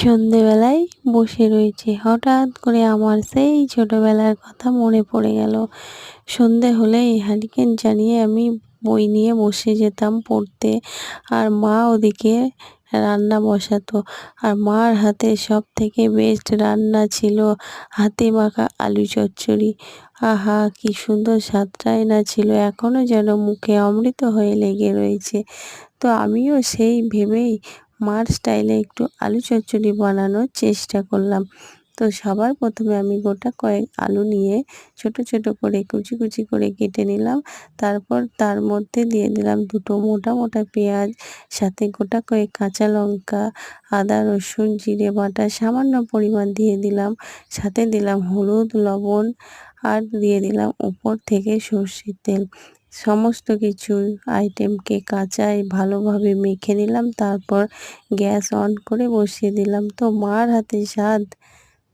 সন্ধেবেলায় বসে রয়েছে, হঠাৎ করে আমার সেই ছোটবেলার কথা মনে পড়ে গেল। সন্ধে হলেই হ্যারিকেন জ্বালিয়ে আমি বই নিয়ে বসে যেতাম পড়তে, আর মা ওদিকে রান্না বসাতো। আর মার হাতে সব থেকে বেস্ট রান্না ছিল হাতে মাখা আলু চচ্চড়ি। আহা, কি সুন্দর স্বাদটাই না ছিল, এখনো যেন মুখে অমৃত হয়ে লেগে রয়েছে। তো আমিও সেই ভেবেই মার স্টাইলে একটু আলু চচ্চড়ি বানানোর চেষ্টা করলাম। তো সবার প্রথমে আমি গোটা কয়েক আলু নিয়ে ছোট ছোট করে কুচি কুচি করে কেটে নিলাম। তারপর তার মধ্যে দিয়ে দিলাম দুটো মোটা মোটা পেঁয়াজ, সাথে গোটা কয়েক কাঁচা লঙ্কা, আদা রসুন জিরে বাটা সামান্য পরিমাণ দিয়ে দিলাম। সাথে দিলাম হলুদ, লবণ, আর দিয়ে দিলাম উপর থেকে সর্ষের তেল। সমস্ত কিছু আইটেমকে কাঁচায় ভালোভাবে মেখে নিলাম, তারপর গ্যাস অন করে বসিয়ে দিলাম। তো মার হাতে স্বাদ